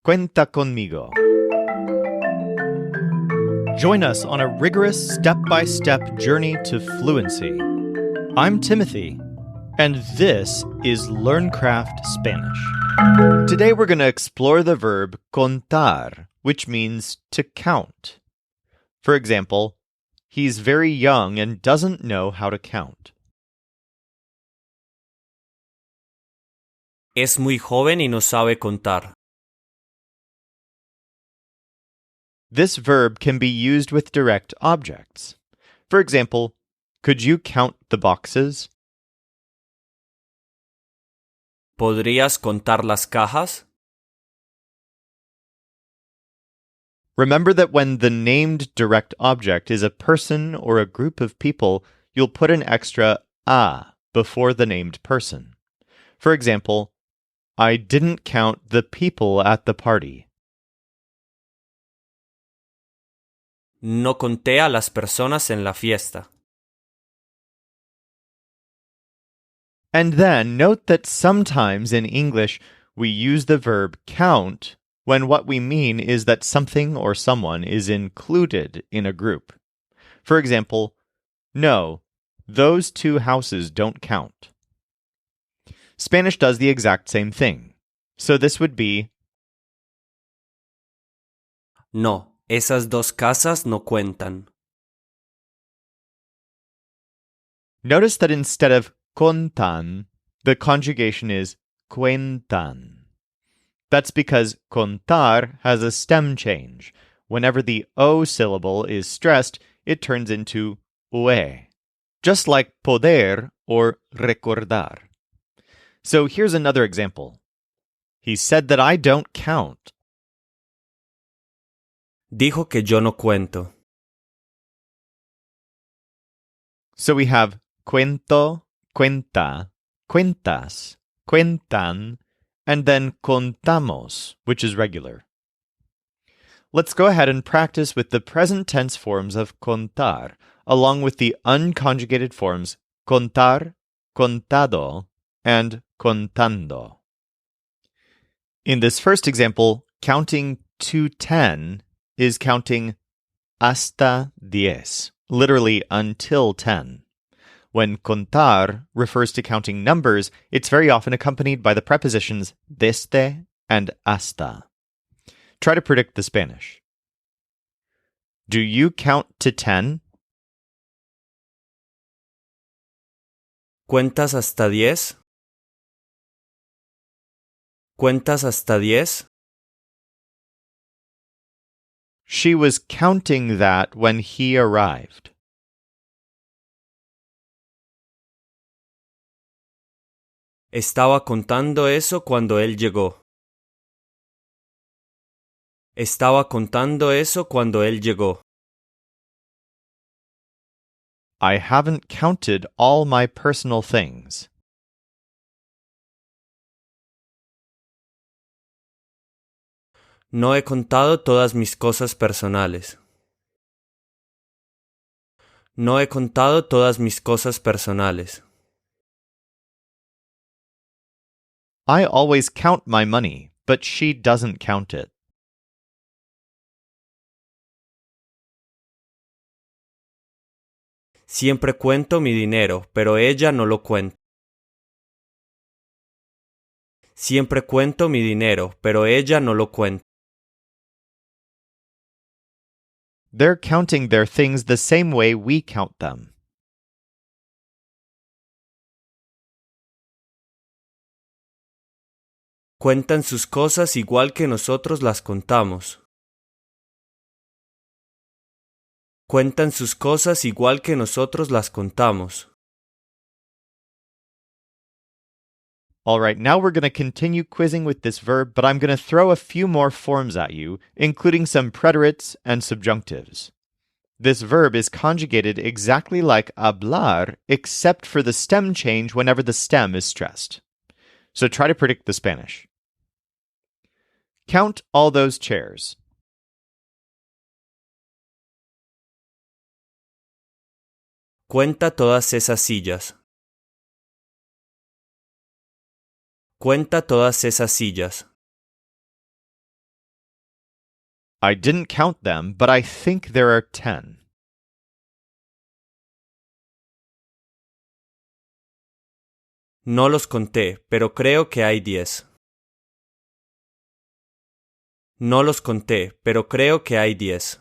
Cuenta conmigo. Join us on a rigorous step-by-step journey to fluency. I'm Timothy, and this is LearnCraft Spanish. Today we're going to explore the verb contar, which means to count. For example, he's very young and doesn't know how to count. Es muy joven y no sabe contar. This verb can be used with direct objects. For example, could you count the boxes? ¿Podrías contar las cajas? Remember that when the named direct object is a person or a group of people, you'll put an extra a before the named person. For example, I didn't count the people at the party. No conté a las personas en la fiesta. And then note that sometimes in English we use the verb count when what we mean is that something or someone is included in a group. For example, no, those two houses don't count. Spanish does the exact same thing. So this would be No, esas dos casas no cuentan. Notice that instead of contan, the conjugation is cuentan. That's because contar has a stem change. Whenever the O syllable is stressed, it turns into ue, just like poder or recordar. So here's another example. He said that I don't count. Dijo que yo no cuento. So we have cuento, cuenta, cuentas, cuentan, and then contamos, which is regular. Let's go ahead and practice with the present tense forms of contar, along with the unconjugated forms contar, contado, and contando. In this first example, counting to 10 is counting hasta 10, literally until 10. When contar refers to counting numbers, it's very often accompanied by the prepositions desde and hasta. Try to predict the Spanish. Do you count to 10? ¿Cuentas hasta 10? ¿Cuentas hasta 10? She was counting that when he arrived. Estaba contando eso cuando él llegó. Estaba contando eso cuando él llegó. I haven't counted all my personal things. No he contado todas mis cosas personales. No he contado todas mis cosas personales. I always count my money, but she doesn't count it. Siempre cuento mi dinero, pero ella no lo cuenta. Siempre cuento mi dinero, pero ella no lo cuenta. They're counting their things the same way we count them. Cuentan sus cosas igual que nosotros las contamos. Cuentan sus cosas igual que nosotros las contamos. All right, now we're going to continue quizzing with this verb, but I'm going to throw a few more forms at you, including some preterites and subjunctives. This verb is conjugated exactly like hablar, except for the stem change whenever the stem is stressed. So try to predict the Spanish. Count all those chairs. Cuenta todas esas sillas. Cuenta todas esas sillas. I didn't count them, but I think there are 10. No los conté, pero creo que hay 10. No los conté, pero creo que hay 10.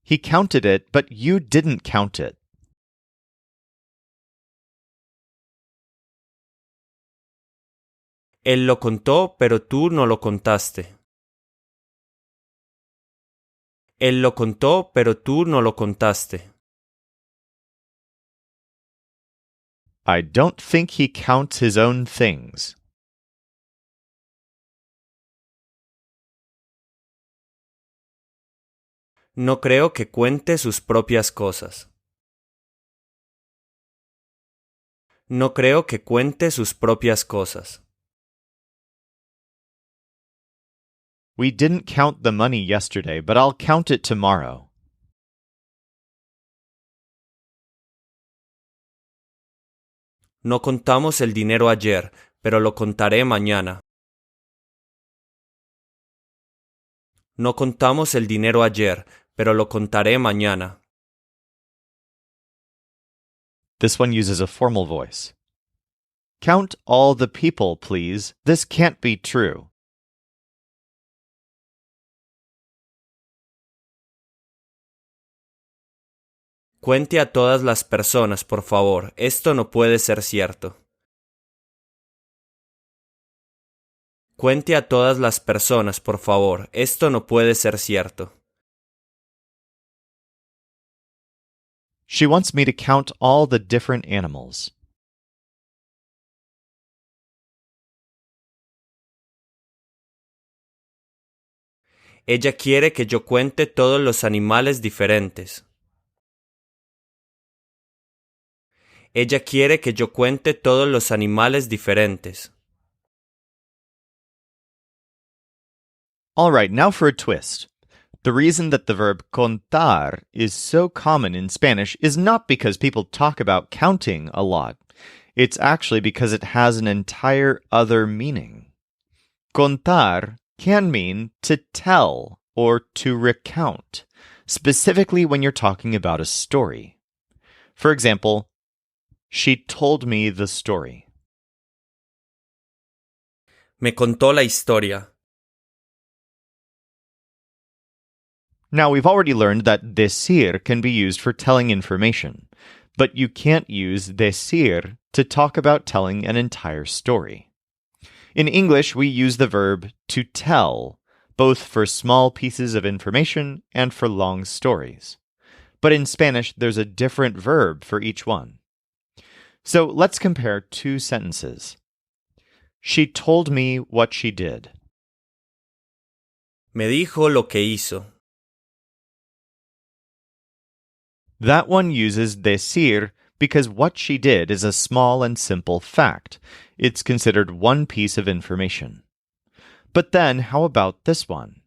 He counted it, but you didn't count it. Él lo contó, pero tú no lo contaste. Él lo contó, pero tú no lo contaste. I don't think he counts his own things. No creo que cuente sus propias cosas. No creo que cuente sus propias cosas. We didn't count the money yesterday, but I'll count it tomorrow. No contamos el dinero ayer, pero lo contaré mañana. No contamos el dinero ayer, pero lo contaré mañana. This one uses a formal voice. Count all the people, please. This can't be true. Cuente a todas las personas, por favor. Esto no puede ser cierto. Cuente a todas las personas, por favor. Esto no puede ser cierto. She wants me to count all the different animals. Ella quiere que yo cuente todos los animales diferentes. Ella quiere que yo cuente todos los animales diferentes. All right, now for a twist. The reason that the verb contar is so common in Spanish is not because people talk about counting a lot. It's actually because it has an entire other meaning. Contar can mean to tell or to recount, specifically when you're talking about a story. For example, she told me the story. Me contó la historia. Now, we've already learned that decir can be used for telling information, but you can't use decir to talk about telling an entire story. In English, we use the verb to tell, both for small pieces of information and for long stories. But in Spanish, there's a different verb for each one. So let's compare two sentences. She told me what she did. Me dijo lo que hizo. That one uses decir because what she did is a small and simple fact. It's considered one piece of information. But then, how about this one?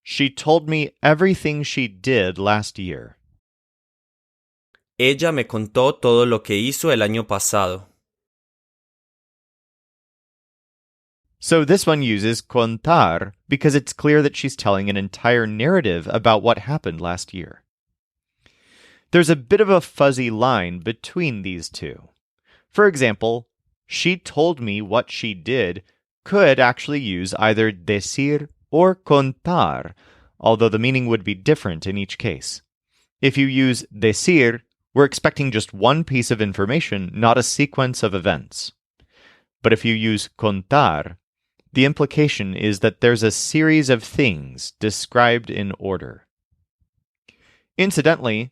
She told me everything she did last year. Ella me contó todo lo que hizo el año pasado. So this one uses contar because it's clear that she's telling an entire narrative about what happened last year. There's a bit of a fuzzy line between these two. For example, she told me what she did could actually use either decir or contar, although the meaning would be different in each case. If you use decir, we're expecting just one piece of information, not a sequence of events. But if you use contar, the implication is that there's a series of things described in order. Incidentally,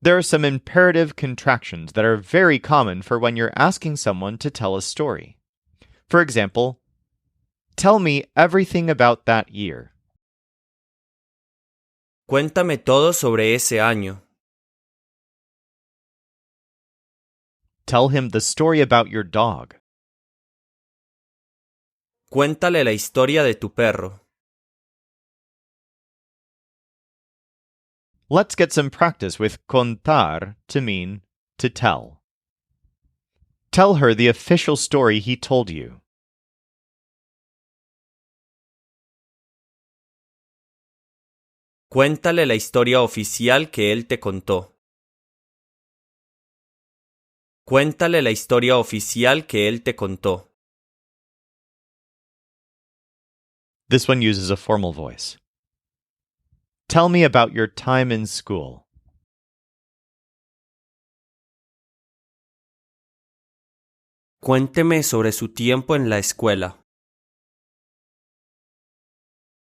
there are some imperative contractions that are very common for when you're asking someone to tell a story. For example, tell me everything about that year. Cuéntame todo sobre ese año. Tell him the story about your dog. Cuéntale la historia de tu perro. Let's get some practice with contar to mean to tell. Tell her the official story he told you. Cuéntale la historia oficial que él te contó. Cuéntale la historia oficial que él te contó. This one uses a formal voice. Tell me about your time in school. Cuénteme sobre su tiempo en la escuela.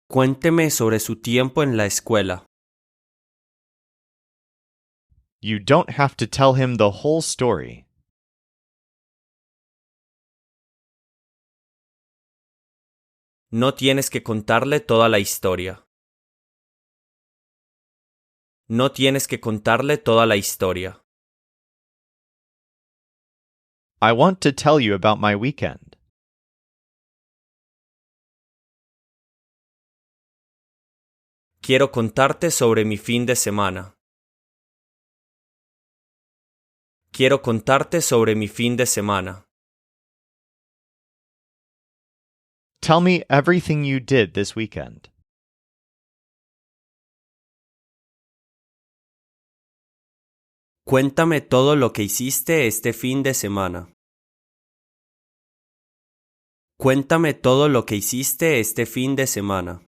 Cuénteme sobre su tiempo en la escuela. You don't have to tell him the whole story. No tienes que contarle toda la historia. No tienes que contarle toda la historia. I want to tell you about my weekend. Quiero contarte sobre mi fin de semana. Quiero contarte sobre mi fin de semana. Tell me everything you did this weekend. Cuéntame todo lo que hiciste este fin de semana. Cuéntame todo lo que hiciste este fin de semana.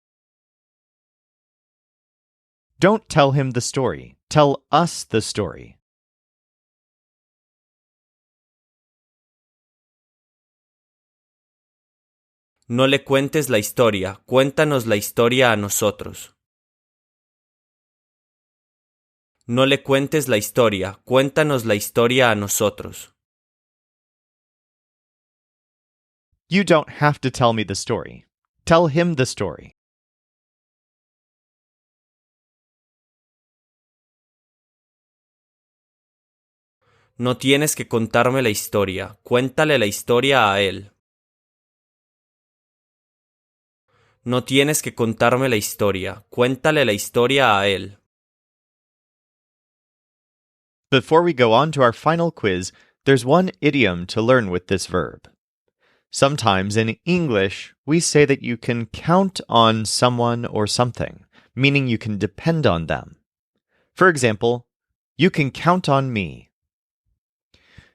Don't tell him the story. Tell us the story. No le cuentes la historia, cuéntanos la historia a nosotros. No le cuentes la historia, cuéntanos la historia a nosotros. You don't have to tell me the story. Tell him the story. No tienes que contarme la historia, cuéntale la historia a él. No tienes que contarme la historia, cuéntale la historia a él. Before we go on to our final quiz, there's one idiom to learn with this verb. Sometimes in English, we say that you can count on someone or something, meaning you can depend on them. For example, you can count on me.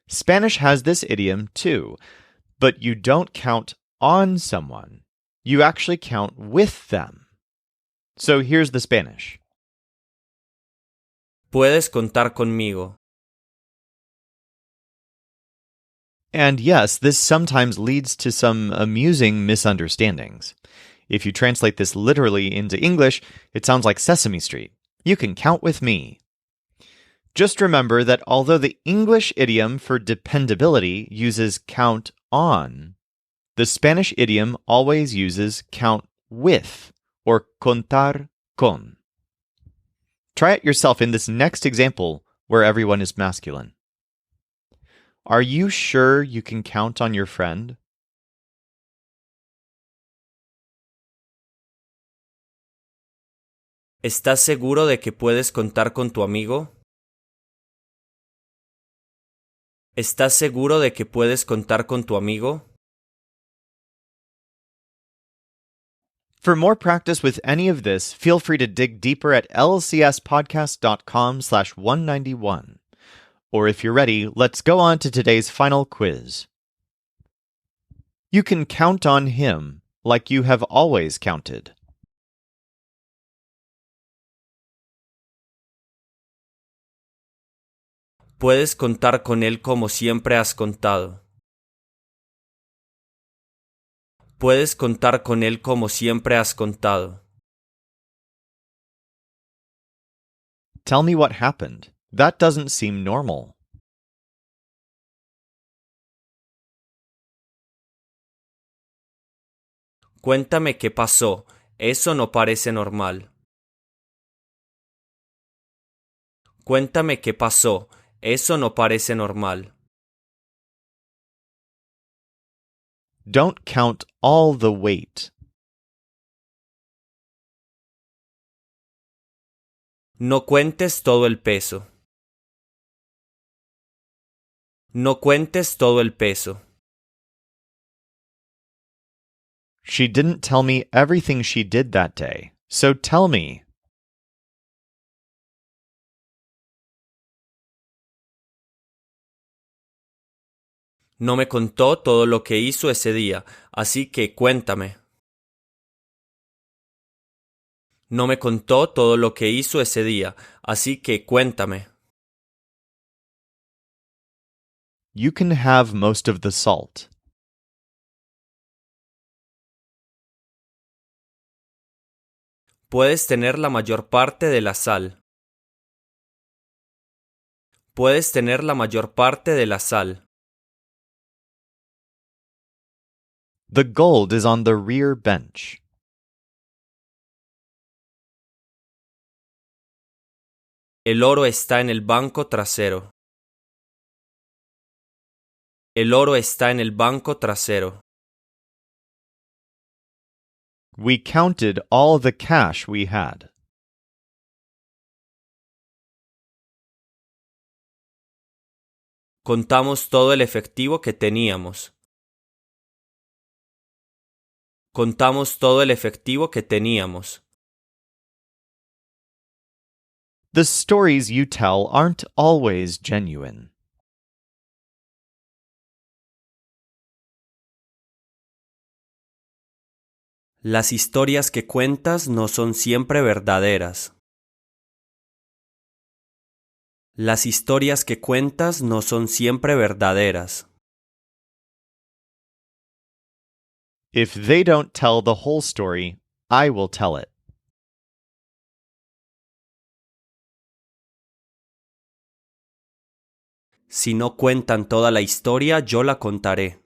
Spanish has this idiom too, but you don't count on someone. You actually count with them. So here's the Spanish. Puedes contar conmigo. And yes, this sometimes leads to some amusing misunderstandings. If you translate this literally into English, it sounds like Sesame Street. You can count with me. Just remember that although the English idiom for dependability uses count on, the Spanish idiom always uses count with, or contar con. Try it yourself in this next example where everyone is masculine. Are you sure you can count on your friend? ¿Estás seguro de que puedes contar con tu amigo? ¿Estás seguro de que puedes contar con tu amigo? For more practice with any of this, feel free to dig deeper at lcspodcast.com/191. Or if you're ready, let's go on to today's final quiz. You can count on him like you have always counted. Puedes contar con él como siempre has contado. Puedes contar con él como siempre has contado. Tell me what happened. That doesn't seem normal. Cuéntame qué pasó. Eso no parece normal. Cuéntame qué pasó. Eso no parece normal. Don't count all the weight. No cuentes todo el peso. No cuentes todo el peso. She didn't tell me everything she did that day, so tell me. No me contó todo lo que hizo ese día, así que cuéntame. No me contó todo lo que hizo ese día, así que cuéntame. You can have most of the salt. Puedes tener la mayor parte de la sal. Puedes tener la mayor parte de la sal. The gold is on the rear bench. El oro está en el banco trasero. El oro está en el banco trasero. We counted all the cash we had. Contamos todo el efectivo que teníamos. Contamos todo el efectivo que teníamos. The stories you tell aren't always genuine. Las historias que cuentas no son siempre verdaderas. Las historias que cuentas no son siempre verdaderas. If they don't tell the whole story, I will tell it. Si no cuentan toda la historia, yo la contaré.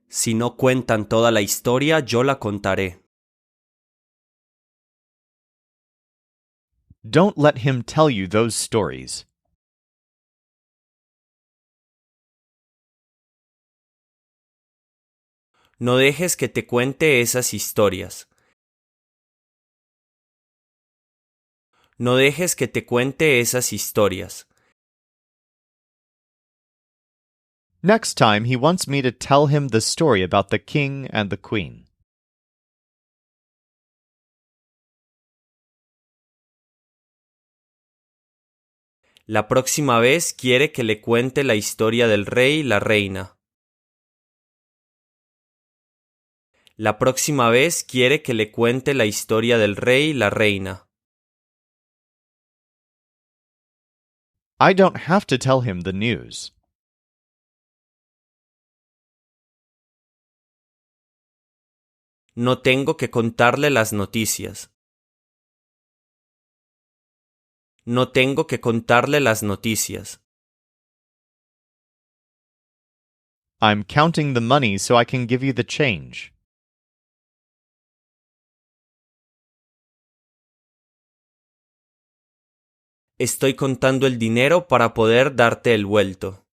Si no cuentan toda la historia, yo la contaré. Don't let him tell you those stories. No dejes que te cuente esas historias. No dejes que te cuente esas historias. Next time, he wants me to tell him the story about the king and the queen. La próxima vez quiere que le cuente la historia del rey y la reina. La próxima vez quiere que le cuente la historia del rey y la reina. I don't have to tell him the news. No tengo que contarle las noticias. No tengo que contarle las noticias. I'm counting the money so I can give you the change. Estoy contando el dinero para poder darte el vuelto.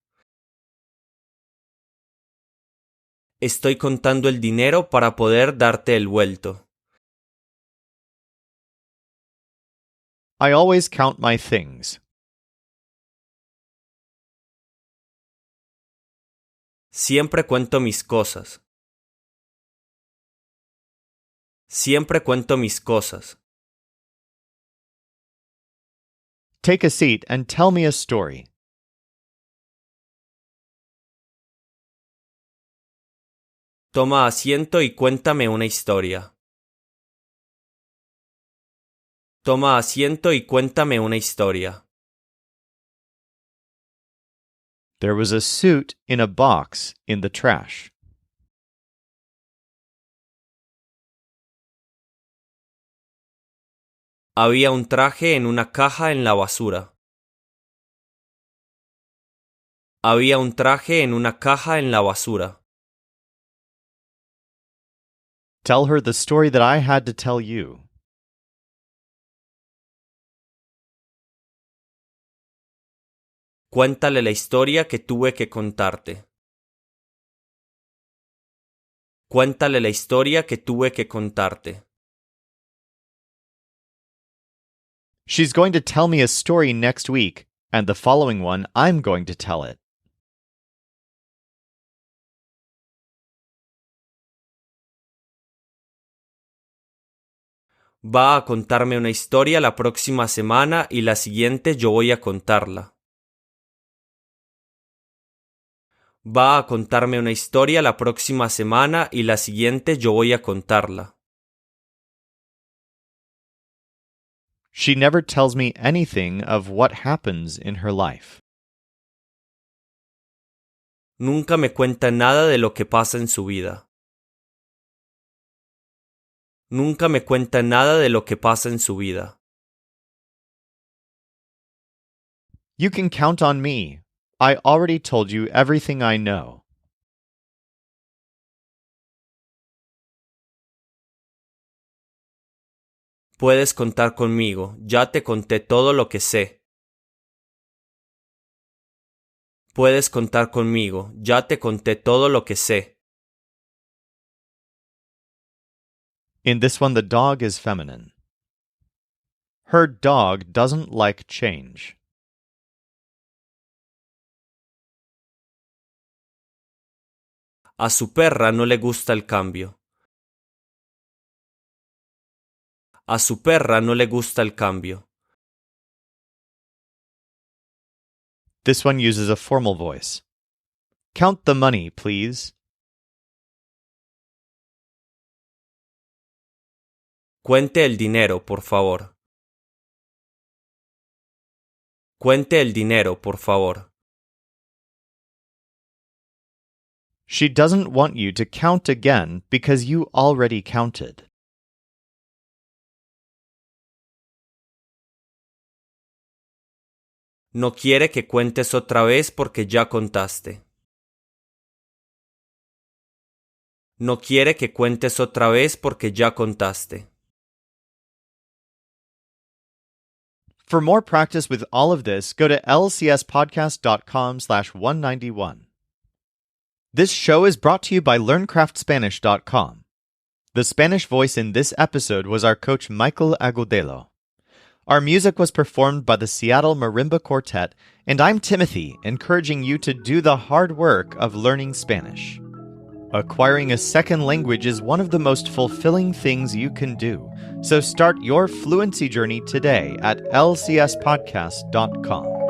Estoy contando el dinero para poder darte el vuelto. I always count my things. Siempre cuento mis cosas. Siempre cuento mis cosas. Take a seat and tell me a story. Toma asiento y cuéntame una historia. Toma asiento y cuéntame una historia. There was a suit in a box in the trash. Había un traje en una caja en la basura. Había un traje en una caja en la basura. Tell her the story that I had to tell you. Cuéntale la historia que tuve que contarte. Cuéntale la historia que tuve que contarte. She's going to tell me a story next week, and the following one I'm going to tell it. Va a contarme una historia la próxima semana y la siguiente yo voy a contarla. Va a contarme una historia la próxima semana y la siguiente yo voy a contarla. She never tells me anything of what happens in her life. Nunca me cuenta nada de lo que pasa en su vida. Nunca me cuenta nada de lo que pasa en su vida. You can count on me. I already told you everything I know. Puedes contar conmigo, ya te conté todo lo que sé. Puedes contar conmigo, ya te conté todo lo que sé. In this one, the dog is feminine. Her dog doesn't like change. A su perra no le gusta el cambio. A su perra no le gusta el cambio. This one uses a formal voice. Count the money, please. Cuente el dinero, por favor. Cuente el dinero, por favor. She doesn't want you to count again because you already counted. No quiere que cuentes otra vez porque ya contaste. No quiere que cuentes otra vez porque ya contaste. For more practice with all of this, go to lcspodcast.com/191. This show is brought to you by LearnCraftSpanish.com. The Spanish voice in this episode was our coach Michael Agudelo. Our music was performed by the Seattle Marimba Quartet, and I'm Timothy, encouraging you to do the hard work of learning Spanish. Acquiring a second language is one of the most fulfilling things you can do, so start your fluency journey today at lcspodcast.com.